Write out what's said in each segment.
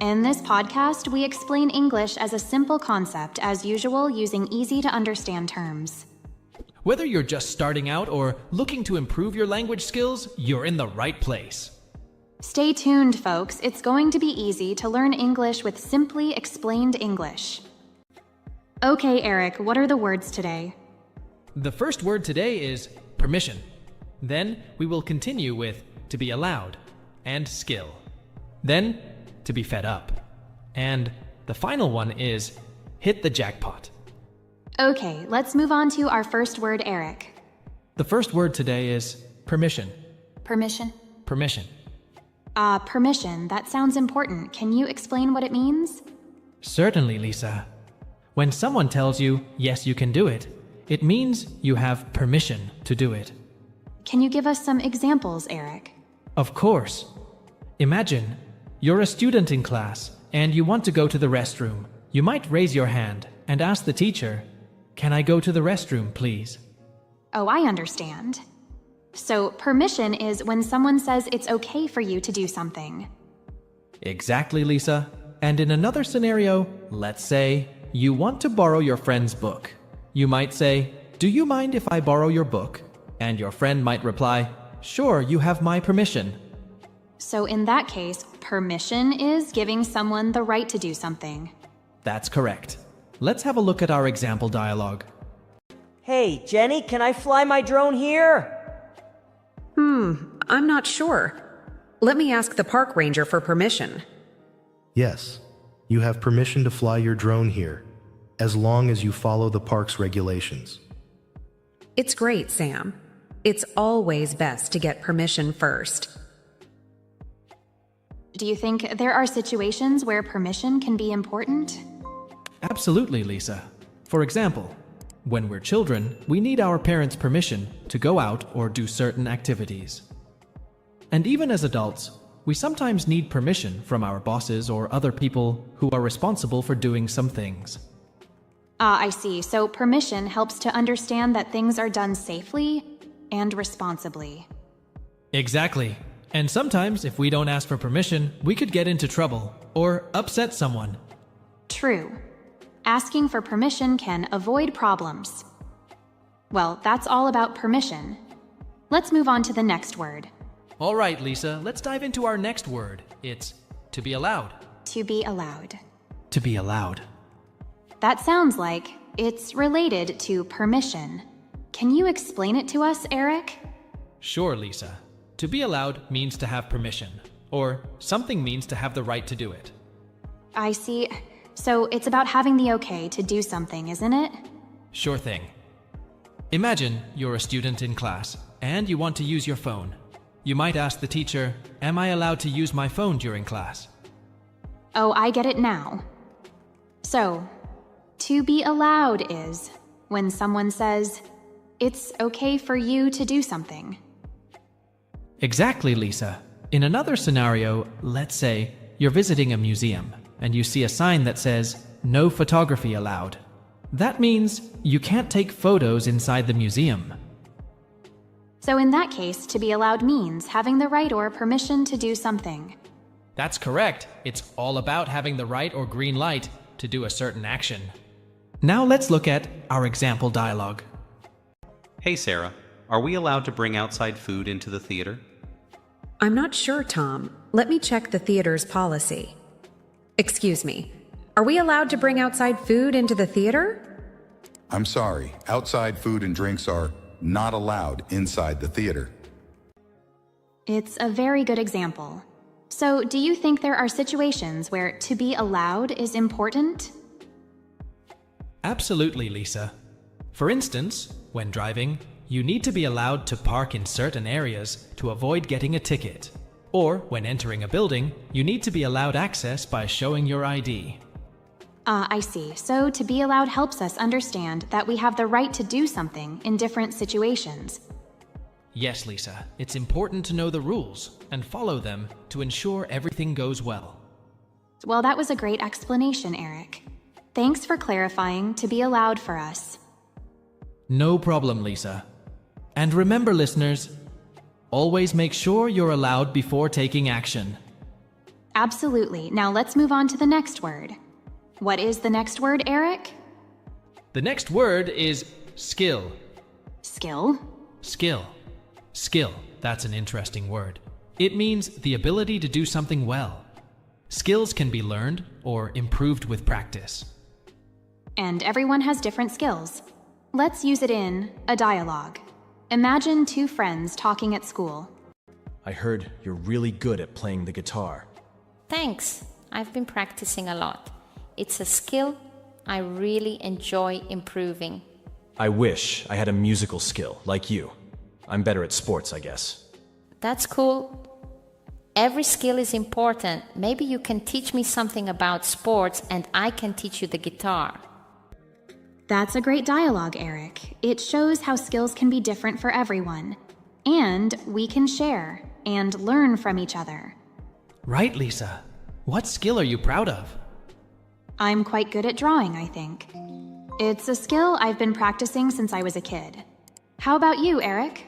In this podcast, we explain English as a simple concept, as usual, using easy-to-understand terms. Whether you're just starting out or looking to improve your language skills, you're in the right place. Stay tuned, folks. It's going to be easy to learn English with simply explained English. Okay, Eric, what are the words today? The first word today is permission. Then we will continue with to be allowed and skill. Then to be fed up. And the final one is hit the jackpot. Okay, let's move on to our first word, Eric. The first word today is permission. Permission. Permission. Permission. That sounds important. Can you explain what it means? Certainly, Lisa. When someone tells you, yes, you can do it, it means you have permission to do it. Can you give us some examples, Eric? Of course. Imagine you're a student in class and you want to go to the restroom. You might raise your hand and ask the teacher, "Can I go to the restroom, please?" Oh, I understand. So, permission is when someone says it's okay for you to do something. Exactly, Lisa. And in another scenario, let's say you want to borrow your friend's book. You might say, "Do you mind if I borrow your book?" And your friend might reply, "Sure, you have my permission." So in that case, permission is giving someone the right to do something. That's correct. Let's have a look at our example dialogue. Hey, Jenny, can I fly my drone here? I'm not sure. Let me ask the park ranger for permission. Yes, you have permission to fly your drone here, as long as you follow the park's regulations. It's great, Sam. It's always best to get permission first. Do you think there are situations where permission can be important? Absolutely, Lisa. For example, when we're children, we need our parents' permission to go out or do certain activities. And even as adults, we sometimes need permission from our bosses or other people who are responsible for doing some things. I see. So permission helps to understand that things are done safely and responsibly. Exactly. And sometimes, if we don't ask for permission, we could get into trouble or upset someone. True. Asking for permission can avoid problems. Well, that's all about permission. Let's move on to the next word. All right, Lisa, let's dive into our next word. It's to be allowed. To be allowed. To be allowed. That sounds like it's related to permission. Can you explain it to us, Eric? Sure, Lisa. To be allowed means to have permission, or something means to have the right to do it. I see. So it's about having the okay to do something, isn't it? Sure thing. Imagine you're a student in class, and you want to use your phone. You might ask the teacher, "Am I allowed to use my phone during class?" Oh, I get it now. So, to be allowed is when someone says, it's okay for you to do something. Exactly, Lisa. In another scenario, let's say you're visiting a museum and you see a sign that says, "No photography allowed." That means you can't take photos inside the museum. So in that case, to be allowed means having the right or permission to do something. That's correct. It's all about having the right or green light to do a certain action. Now let's look at our example dialogue. Hey Sarah, are we allowed to bring outside food into the theater? I'm not sure, Tom. Let me check the theater's policy. Excuse me. Are we allowed to bring outside food into the theater? I'm sorry, outside food and drinks are not allowed inside the theater. It's a very good example. So, do you think there are situations where to be allowed is important? Absolutely, Lisa. For instance, when driving, you need to be allowed to park in certain areas to avoid getting a ticket. Or when entering a building, you need to be allowed access by showing your ID. I see. So to be allowed helps us understand that we have the right to do something in different situations. Yes, Lisa, it's important to know the rules and follow them to ensure everything goes well. Well, that was a great explanation, Eric. Thanks for clarifying to be allowed for us. No problem, Lisa. And remember, listeners, always make sure you're allowed before taking action. Absolutely. Now let's move on to the next word. What is the next word, Eric? The next word is skill. Skill? Skill. Skill. That's an interesting word. It means the ability to do something well. Skills can be learned or improved with practice. And everyone has different skills. Let's use it in a dialogue. Imagine two friends talking at school. I heard you're really good at playing the guitar. Thanks. I've been practicing a lot. It's a skill I really enjoy improving. I wish I had a musical skill like you. I'm better at sports, I guess. That's cool. Every skill is important. Maybe you can teach me something about sports and I can teach you the guitar. That's a great dialogue, Eric. It shows how skills can be different for everyone. And we can share and learn from each other. Right, Lisa. What skill are you proud of? I'm quite good at drawing, I think. It's a skill I've been practicing since I was a kid. How about you, Eric?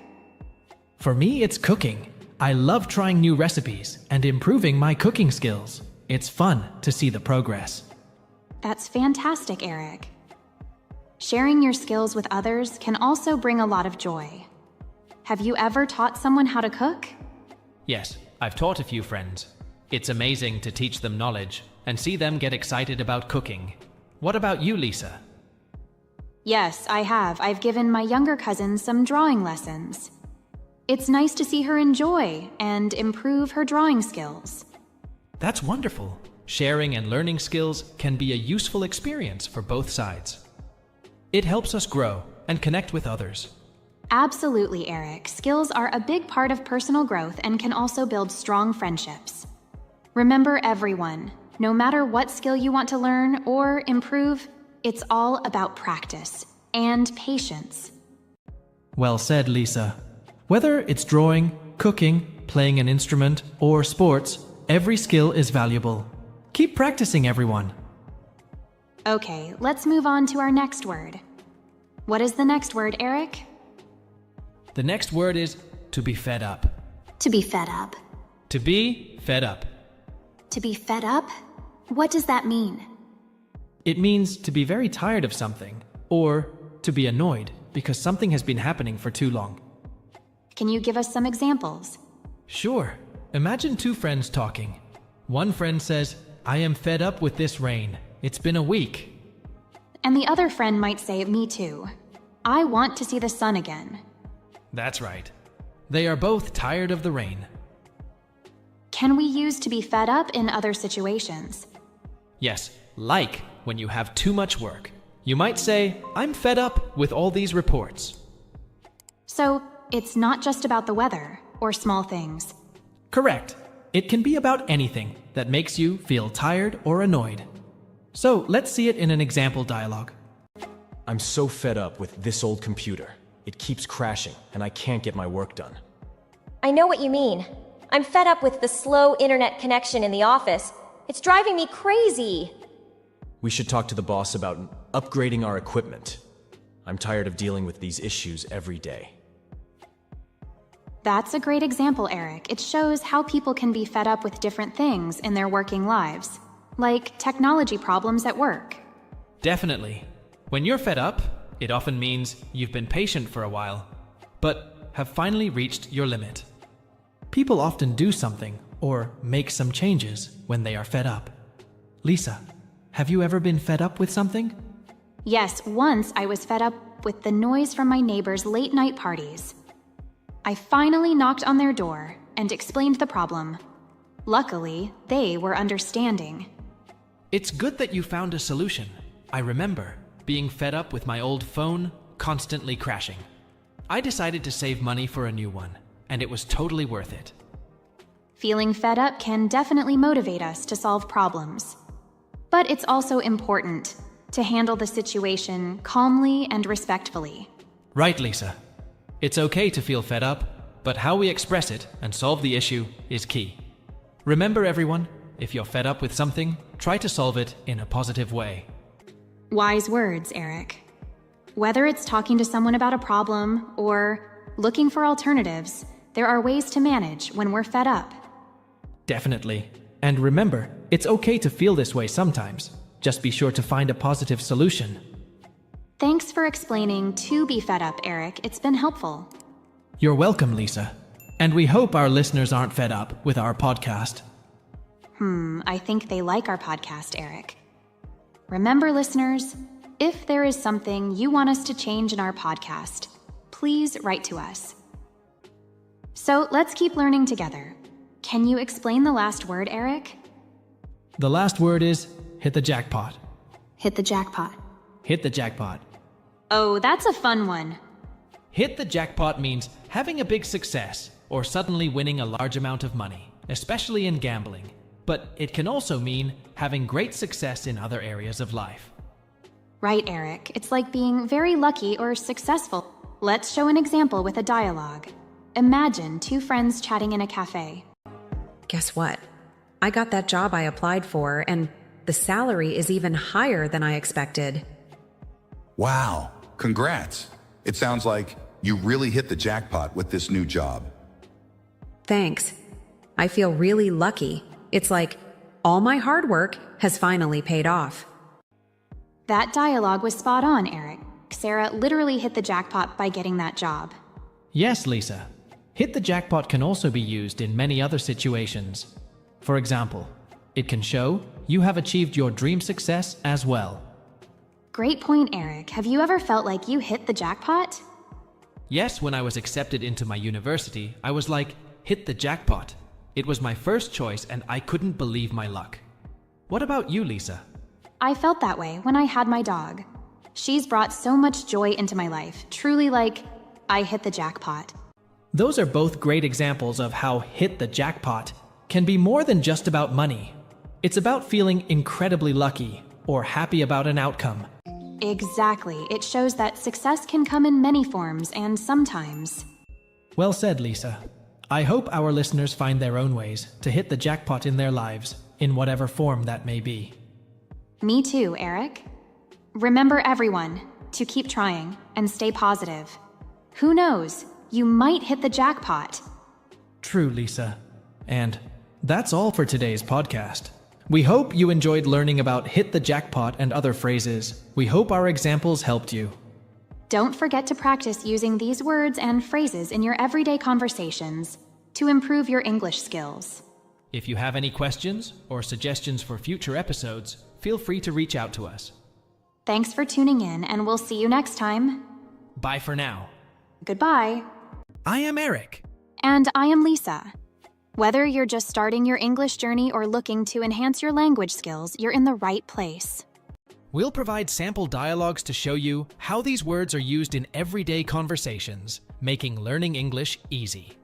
For me, it's cooking. I love trying new recipes and improving my cooking skills. It's fun to see the progress. That's fantastic, Eric. Sharing your skills with others can also bring a lot of joy. Have you ever taught someone how to cook? Yes, I've taught a few friends. It's amazing to teach them knowledge and see them get excited about cooking. What about you, Lisa? Yes, I have. I've given my younger cousin some drawing lessons. It's nice to see her enjoy and improve her drawing skills. That's wonderful. Sharing and learning skills can be a useful experience for both sides. It helps us grow and connect with others. Absolutely, Eric. Skills are a big part of personal growth and can also build strong friendships. Remember, everyone, no matter what skill you want to learn or improve, it's all about practice and patience. Well said, Lisa. Whether it's drawing, cooking, playing an instrument, or sports, every skill is valuable. Keep practicing, everyone. Okay, let's move on to our next word. What is the next word, Eric? The next word is to be fed up. To be fed up. To be fed up. To be fed up? What does that mean? It means to be very tired of something, or to be annoyed because something has been happening for too long. Can you give us some examples? Sure. Imagine two friends talking. One friend says, "I am fed up with this rain. It's been a week." And the other friend might say, "Me too. I want to see the sun again." That's right. They are both tired of the rain. Can we use to be fed up in other situations? Yes, like when you have too much work. You might say, "I'm fed up with all these reports." So, it's not just about the weather or small things. Correct. It can be about anything that makes you feel tired or annoyed. So let's see it in an example dialogue. I'm so fed up with this old computer. It keeps crashing, and I can't get my work done. I know what you mean. I'm fed up with the slow internet connection in the office. It's driving me crazy. We should talk to the boss about upgrading our equipment. I'm tired of dealing with these issues every day. That's a great example, Eric. It shows how people can be fed up with different things in their working lives, like technology problems at work. Definitely. When you're fed up, it often means you've been patient for a while, but have finally reached your limit. People often do something or make some changes when they are fed up. Lisa, have you ever been fed up with something? Yes, once I was fed up with the noise from my neighbors' late-night parties. I finally knocked on their door and explained the problem. Luckily, they were understanding. It's good that you found a solution. I remember being fed up with my old phone constantly crashing. I decided to save money for a new one, and it was totally worth it. Feeling fed up can definitely motivate us to solve problems. But it's also important to handle the situation calmly and respectfully. Right, Lisa. It's okay to feel fed up, but how we express it and solve the issue is key. Remember, everyone, if you're fed up with something, try to solve it in a positive way. Wise words, Eric. Whether it's talking to someone about a problem or looking for alternatives, there are ways to manage when we're fed up. Definitely. And remember, it's okay to feel this way sometimes. Just be sure to find a positive solution. Thanks for explaining to be fed up, Eric. It's been helpful. You're welcome, Lisa. And we hope our listeners aren't fed up with our podcast. I think they like our podcast, Eric. Remember, listeners, if there is something you want us to change in our podcast, please write to us. So let's keep learning together. Can you explain the last word, Eric? The last word is hit the jackpot. Hit the jackpot. Hit the jackpot. Oh, that's a fun one. Hit the jackpot means having a big success or suddenly winning a large amount of money, especially in gambling. But it can also mean having great success in other areas of life. Right, Eric. It's like being very lucky or successful. Let's show an example with a dialogue. Imagine two friends chatting in a cafe. Guess what? I got that job I applied for, and the salary is even higher than I expected. Wow, congrats. It sounds like you really hit the jackpot with this new job. Thanks. I feel really lucky. It's like all my hard work has finally paid off. That dialogue was spot on, Eric. Sarah literally hit the jackpot by getting that job. Yes, Lisa. Hit the jackpot can also be used in many other situations. For example, it can show you have achieved your dream success as well. Great point, Eric. Have you ever felt like you hit the jackpot? Yes, when I was accepted into my university, I was like, hit the jackpot. It was my first choice and I couldn't believe my luck. What about you, Lisa? I felt that way when I had my dog. She's brought so much joy into my life, truly like I hit the jackpot. Those are both great examples of how hit the jackpot can be more than just about money. It's about feeling incredibly lucky or happy about an outcome. Exactly. It shows that success can come in many forms and sometimes. Well said, Lisa. I hope our listeners find their own ways to hit the jackpot in their lives, in whatever form that may be. Me too, Eric. Remember, everyone, to keep trying and stay positive. Who knows? You might hit the jackpot. True, Lisa. And that's all for today's podcast. We hope you enjoyed learning about hit the jackpot and other phrases. We hope our examples helped you. Don't forget to practice using these words and phrases in your everyday conversations to improve your English skills. If you have any questions or suggestions for future episodes, feel free to reach out to us. Thanks for tuning in, and we'll see you next time. Bye for now. Goodbye. I am Eric. And I am Lisa. Whether you're just starting your English journey or looking to enhance your language skills, you're in the right place. We'll provide sample dialogues to show you how these words are used in everyday conversations, making learning English easy.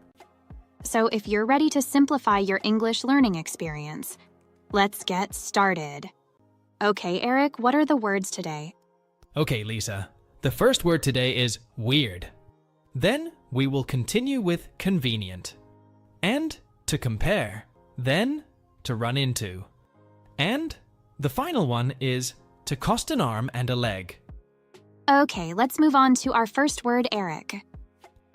So if you're ready to simplify your English learning experience, let's get started. Okay, Eric, what are the words today? Okay, Lisa. The first word today is weird. Then we will continue with convenient. And to compare. Then to run into. And the final one is to cost an arm and a leg. Okay, let's move on to our first word, Eric.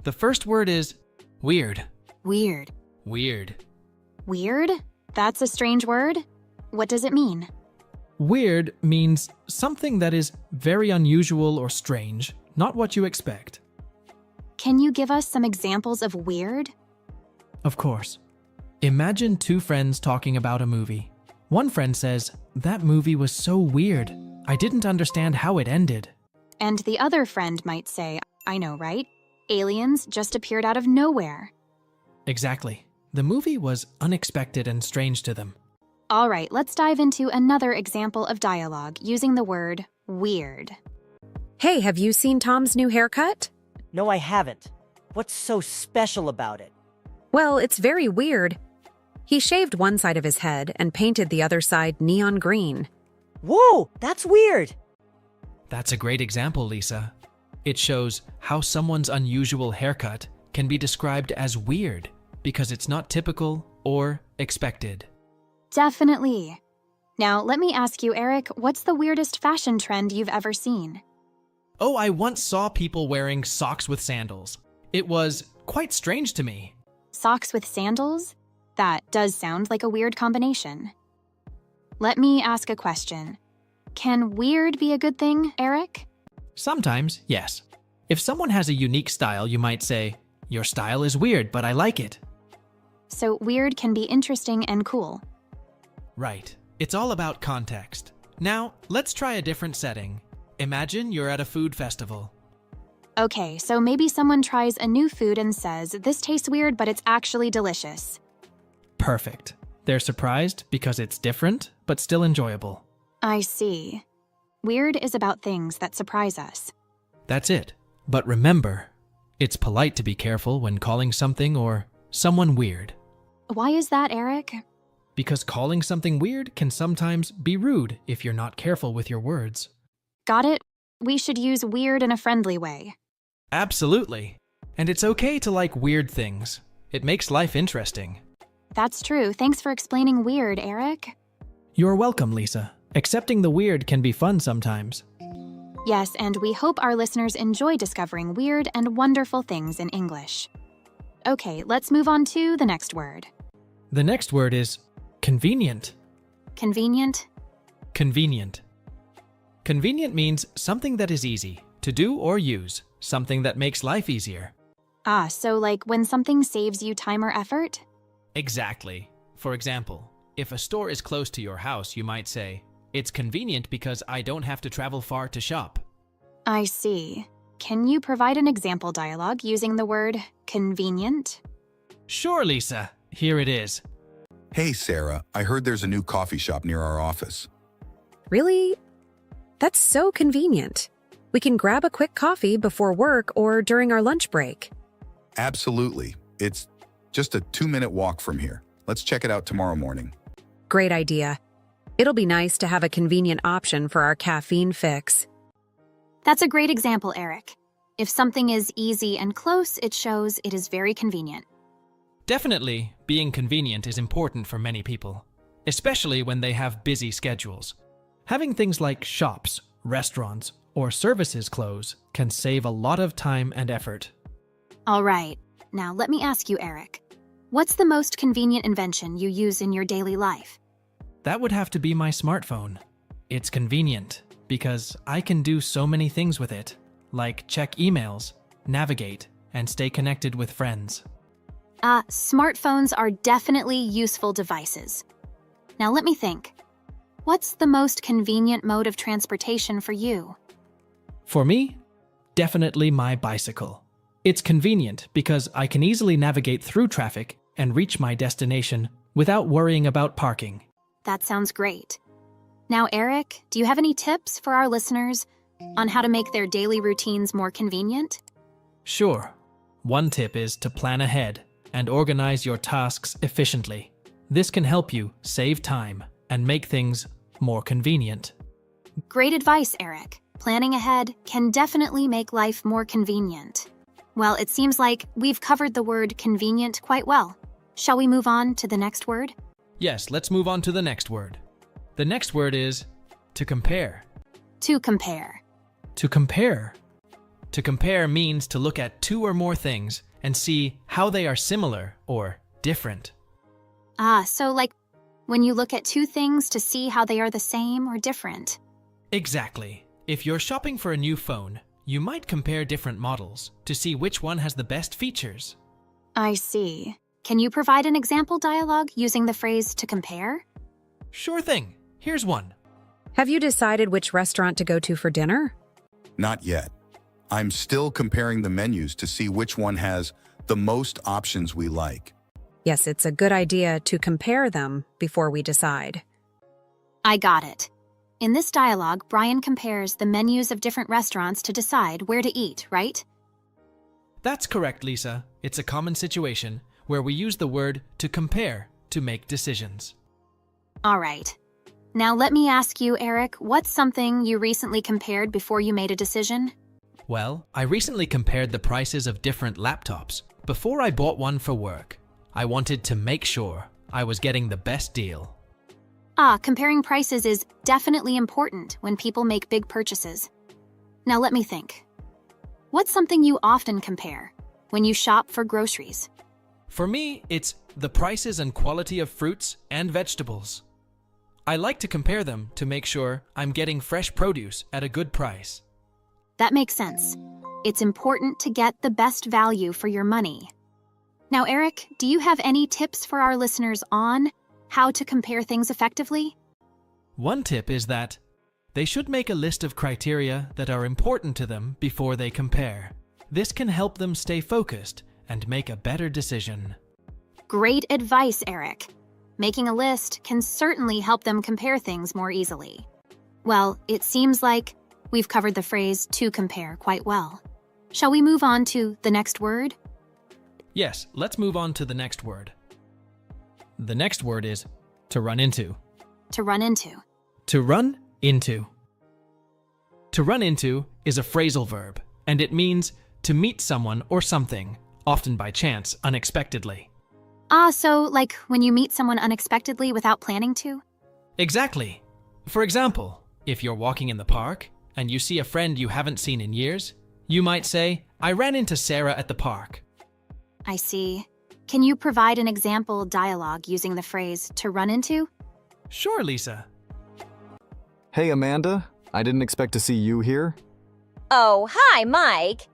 The first word is weird. Weird. Weird. Weird? That's a strange word. What does it mean? Weird means something that is very unusual or strange, not what you expect. Can you give us some examples of weird? Of course. Imagine two friends talking about a movie. One friend says, "That movie was so weird. I didn't understand how it ended." And the other friend might say, I know, right? Aliens just appeared out of nowhere. Exactly. The movie was unexpected and strange to them. All right, let's dive into another example of dialogue using the word weird. Hey, have you seen Tom's new haircut? No, I haven't. What's so special about it? Well, it's very weird. He shaved one side of his head and painted the other side neon green. Whoa, that's weird. That's a great example, Lisa. It shows how someone's unusual haircut can be described as weird because it's not typical or expected. Definitely. Now, let me ask you, Eric, what's the weirdest fashion trend you've ever seen? Oh, I once saw people wearing socks with sandals. It was quite strange to me. Socks with sandals? That does sound like a weird combination. Let me ask a question. Can weird be a good thing, Eric? Sometimes, yes. If someone has a unique style, you might say, "Your style is weird, but I like it." So weird can be interesting and cool. Right. It's all about context. Now, let's try a different setting. Imagine you're at a food festival. Okay, so maybe someone tries a new food and says, "This tastes weird, but it's actually delicious." Perfect. They're surprised because it's different, but still enjoyable. I see. Weird is about things that surprise us. That's it. But remember, it's polite to be careful when calling something or someone weird. Why is that, Eric? Because calling something weird can sometimes be rude if you're not careful with your words. Got it? We should use weird in a friendly way. Absolutely. And it's okay to like weird things. It makes life interesting. That's true. Thanks for explaining weird, Eric. You're welcome, Lisa. Accepting the weird can be fun sometimes. Yes, and we hope our listeners enjoy discovering weird and wonderful things in English. Okay, let's move on to the next word. The next word is convenient. Convenient? Convenient. Convenient means something that is easy to do or use, something that makes life easier. Ah, so like when something saves you time or effort? Exactly. For example, if a store is close to your house, you might say, "It's convenient because I don't have to travel far to shop." I see. Can you provide an example dialogue using the word convenient? Sure, Lisa. Here it is. Hey, Sarah, I heard there's a new coffee shop near our office. Really? That's so convenient. We can grab a quick coffee before work or during our lunch break. Absolutely. It's just a 2-minute walk from here. Let's check it out tomorrow morning. Great idea. It'll be nice to have a convenient option for our caffeine fix. That's a great example, Eric. If something is easy and close, it shows it is very convenient. Definitely, being convenient is important for many people, especially when they have busy schedules. Having things like shops, restaurants, or services close can save a lot of time and effort. All right. Now let me ask you, Eric. What's the most convenient invention you use in your daily life? That would have to be my smartphone. It's convenient because I can do so many things with it, like check emails, navigate, and stay connected with friends. Smartphones are definitely useful devices. Now let me think. What's the most convenient mode of transportation for you? For me, definitely my bicycle. It's convenient because I can easily navigate through traffic and reach my destination without worrying about parking. That sounds great. Now, Eric, do you have any tips for our listeners on how to make their daily routines more convenient? Sure. One tip is to plan ahead and organize your tasks efficiently. This can help you save time and make things more convenient. Great advice, Eric. Planning ahead can definitely make life more convenient. Well, it seems like we've covered the word convenient quite well. Shall we move on to the next word? Yes, let's move on to the next word. The next word is to compare. To compare. To compare. To compare means to look at two or more things and see how they are similar or different. So like when you look at two things to see how they are the same or different. Exactly. If you're shopping for a new phone, you might compare different models to see which one has the best features. I see. Can you provide an example dialogue using the phrase to compare? Sure thing. Here's one. Have you decided which restaurant to go to for dinner? Not yet. I'm still comparing the menus to see which one has the most options we like. Yes, it's a good idea to compare them before we decide. I got it. In this dialogue, Brian compares the menus of different restaurants to decide where to eat, right? That's correct, Lisa. It's a common situation where we use the word to compare to make decisions. All right. Now let me ask you, Eric, what's something you recently compared before you made a decision? Well, I recently compared the prices of different laptops before I bought one for work. I wanted to make sure I was getting the best deal. Comparing prices is definitely important when people make big purchases. Now let me think. What's something you often compare when you shop for groceries? For me, it's the prices and quality of fruits and vegetables. I like to compare them to make sure I'm getting fresh produce at a good price. That makes sense. It's important to get the best value for your money. Now, Eric, do you have any tips for our listeners on how to compare things effectively? One tip is that they should make a list of criteria that are important to them before they compare. This can help them stay focused and make a better decision. Great advice, Eric. Making a list can certainly help them compare things more easily. Well, it seems like we've covered the phrase to compare quite well. Shall we move on to the next word? Yes, let's move on to the next word. The next word is to run into. To run into. To run into. To run into is a phrasal verb, and it means to meet someone or something, often by chance, unexpectedly. So like when you meet someone unexpectedly without planning to? Exactly. For example, if you're walking in the park and you see a friend you haven't seen in years, you might say, "I ran into Sarah at the park." I see. Can you provide an example dialogue using the phrase to run into? Sure, Lisa. Hey, Amanda. I didn't expect to see you here. Oh, hi, Mike.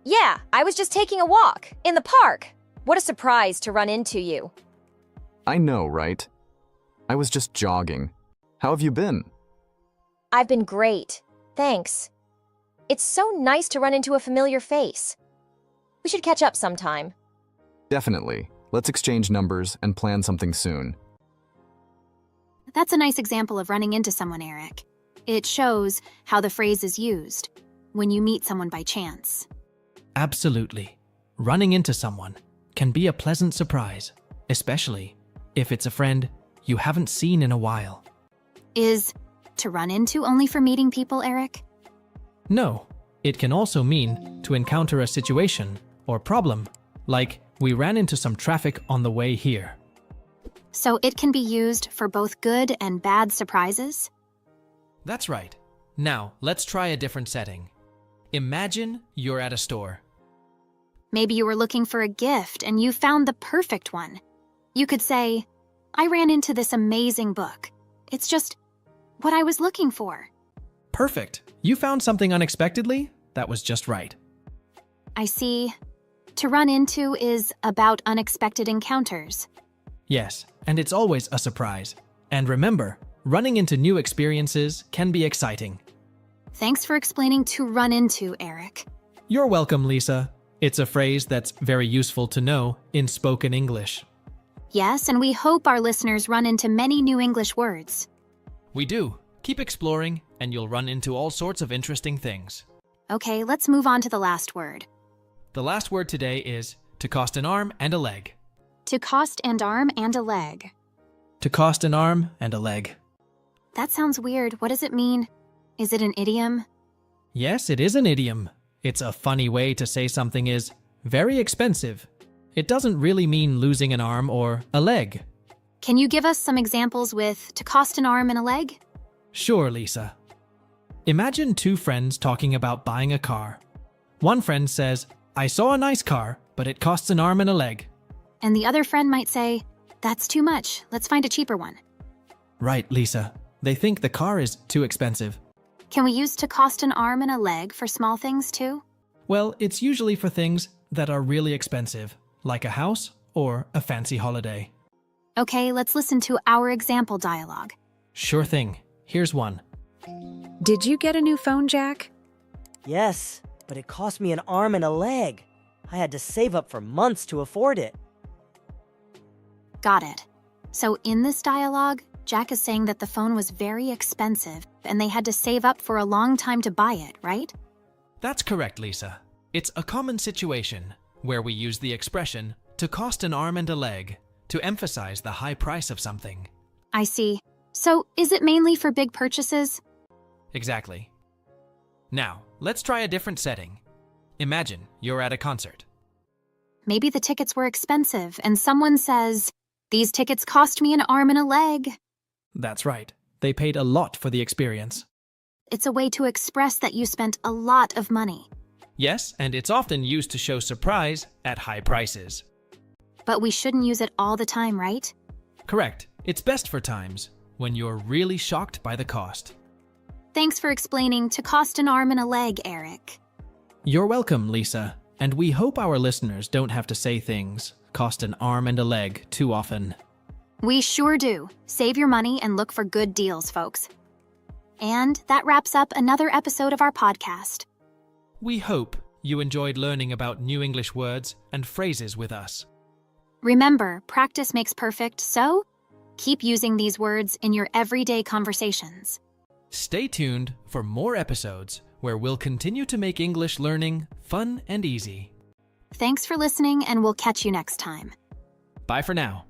Yeah, I was just taking a walk in the park. What a surprise to run into you. I know, right? I was just jogging. How have you been? I've been great. Thanks. It's so nice to run into a familiar face. We should catch up sometime. Definitely. Let's exchange numbers and plan something soon. That's a nice example of running into someone, Eric. It shows how the phrase is used when you meet someone by chance. Absolutely. Running into someone can be a pleasant surprise, especially if it's a friend you haven't seen in a while. Is to run into only for meeting people, Eric? No, it can also mean to encounter a situation or problem, like we ran into some traffic on the way here. So it can be used for both good and bad surprises? That's right. Now, let's try a different setting. Imagine you're at a store. Maybe you were looking for a gift and you found the perfect one. You could say, "I ran into this amazing book. It's just what I was looking for." Perfect. You found something unexpectedly? That was just right. I see. To run into is about unexpected encounters. Yes, and it's always a surprise. And remember, running into new experiences can be exciting. Thanks for explaining to run into, Eric. You're welcome, Lisa. It's a phrase that's very useful to know in spoken English. Yes, and we hope our listeners run into many new English words. We do. Keep exploring, and you'll run into all sorts of interesting things. Okay, let's move on to the last word. The last word today is to cost an arm and a leg. To cost an arm and a leg. To cost an arm and a leg. That sounds weird. What does it mean? Is it an idiom? Yes, it is an idiom. It's a funny way to say something is very expensive. It doesn't really mean losing an arm or a leg. Can you give us some examples with to cost an arm and a leg? Sure, Lisa. Imagine two friends talking about buying a car. One friend says, "I saw a nice car, but it costs an arm and a leg." And the other friend might say, "That's too much. Let's find a cheaper one." Right, Lisa. They think the car is too expensive. Can we use to cost an arm and a leg for small things too? Well, it's usually for things that are really expensive, like a house or a fancy holiday. Okay, let's listen to our example dialogue. Sure thing. Here's one. Did you get a new phone, Jack? Yes, but it cost me an arm and a leg. I had to save up for months to afford it. Got it. So in this dialogue, Jack is saying that the phone was very expensive and they had to save up for a long time to buy it, right? That's correct, Lisa. It's a common situation where we use the expression to cost an arm and a leg to emphasize the high price of something. I see. So is it mainly for big purchases? Exactly. Now, let's try a different setting. Imagine you're at a concert. Maybe the tickets were expensive and someone says, "These tickets cost me an arm and a leg." That's right. They paid a lot for the experience. It's a way to express that you spent a lot of money. Yes, and it's often used to show surprise at high prices. But we shouldn't use it all the time, right? Correct. It's best for times when you're really shocked by the cost. Thanks for explaining to cost an arm and a leg, Eric. You're welcome, Lisa. And we hope our listeners don't have to say things cost an arm and a leg too often. We sure do. Save your money and look for good deals, folks. And that wraps up another episode of our podcast. We hope you enjoyed learning about new English words and phrases with us. Remember, practice makes perfect, so keep using these words in your everyday conversations. Stay tuned for more episodes where we'll continue to make English learning fun and easy. Thanks for listening, and we'll catch you next time. Bye for now.